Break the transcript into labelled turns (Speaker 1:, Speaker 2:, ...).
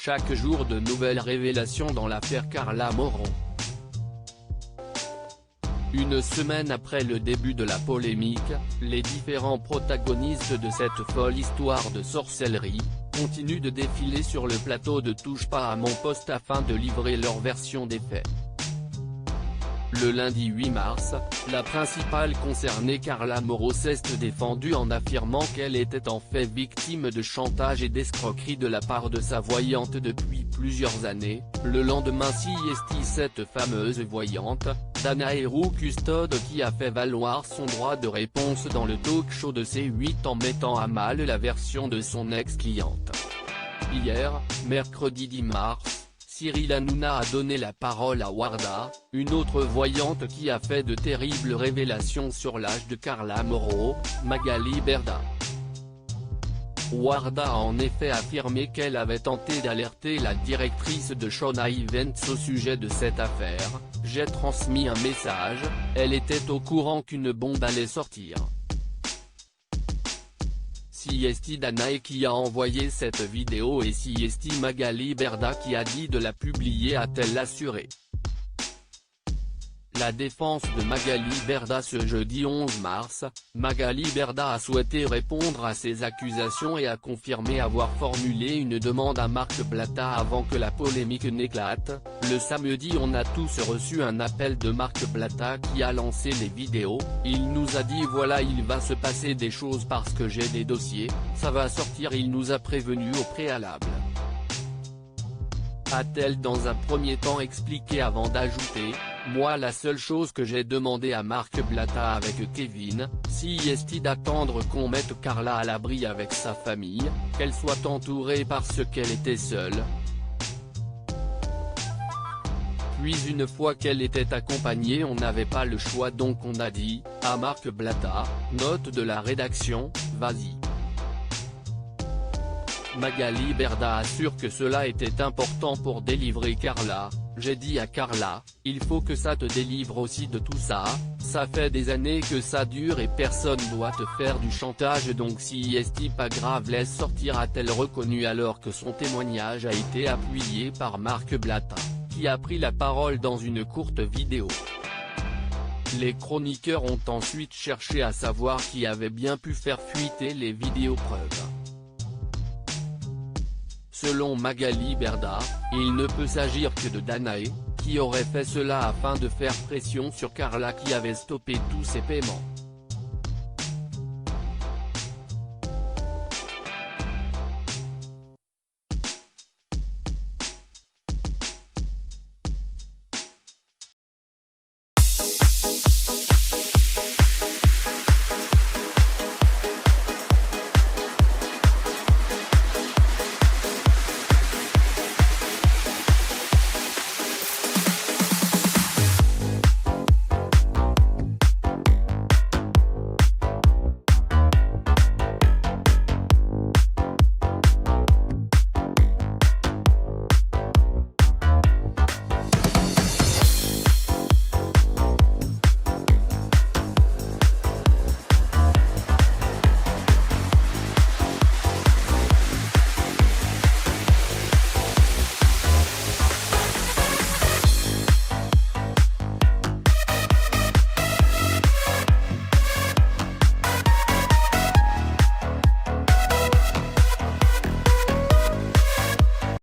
Speaker 1: Chaque jour de nouvelles révélations dans l'affaire Carla Moron. Une semaine après le début de la polémique, les différents protagonistes de cette folle histoire de sorcellerie continuent de défiler sur le plateau de Touche pas à mon poste afin de livrer leur version des faits. Le lundi 8 mars, la principale concernée Carla Moron s'est défendue en affirmant qu'elle était en fait victime de chantage et d'escroquerie de la part de sa voyante depuis plusieurs années. Le lendemain, cette fameuse voyante, Danae Roux Custode, qui a fait valoir son droit de réponse dans le talk show de C8 en mettant à mal la version de son ex-cliente. Hier, mercredi 10 mars, Cyril Hanouna a donné la parole à Warda, une autre voyante qui a fait de terribles révélations sur l'âge de Carla Moron, Magali Berda. Warda a en effet affirmé qu'elle avait tenté d'alerter la directrice de Shona Events au sujet de cette affaire. « J'ai transmis un message, elle était au courant qu'une bombe allait sortir. » C'est Danae qui a envoyé cette vidéo et c'est Magali Berda qui a dit de la publier, a-t-elle assuré. La défense de Magali Berda. Ce jeudi 11 mars, Magali Berda a souhaité répondre à ces accusations et a confirmé avoir formulé une demande à Marc Blatta avant que la polémique n'éclate. Le samedi, on a tous reçu un appel de Marc Blatta qui a lancé les vidéos. Il nous a dit voilà, il va se passer des choses parce que j'ai des dossiers, ça va sortir, il nous a prévenus au préalable. A-t-elle dans un premier temps expliqué avant d'ajouter. Moi, la seule chose que j'ai demandé à Marc Blatta avec Kevin, c'est d'attendre qu'on mette Carla à l'abri avec sa famille, qu'elle soit entourée parce qu'elle était seule. Puis une fois qu'elle était accompagnée, on n'avait pas le choix, donc on a dit, à Marc Blatta, note de la rédaction, vas-y. Magali Berda assure que cela était important pour délivrer Carla. J'ai dit à Carla, il faut que ça te délivre aussi de tout ça, ça fait des années que ça dure et personne doit te faire du chantage, donc si pas grave, laisse sortir, a-t-elle reconnu alors que son témoignage a été appuyé par Marc Blatta, qui a pris la parole dans une courte vidéo. Les chroniqueurs ont ensuite cherché à savoir qui avait bien pu faire fuiter les vidéos preuves. Selon Magali Berda, il ne peut s'agir que de Danae, qui aurait fait cela afin de faire pression sur Carla qui avait stoppé tous ses paiements.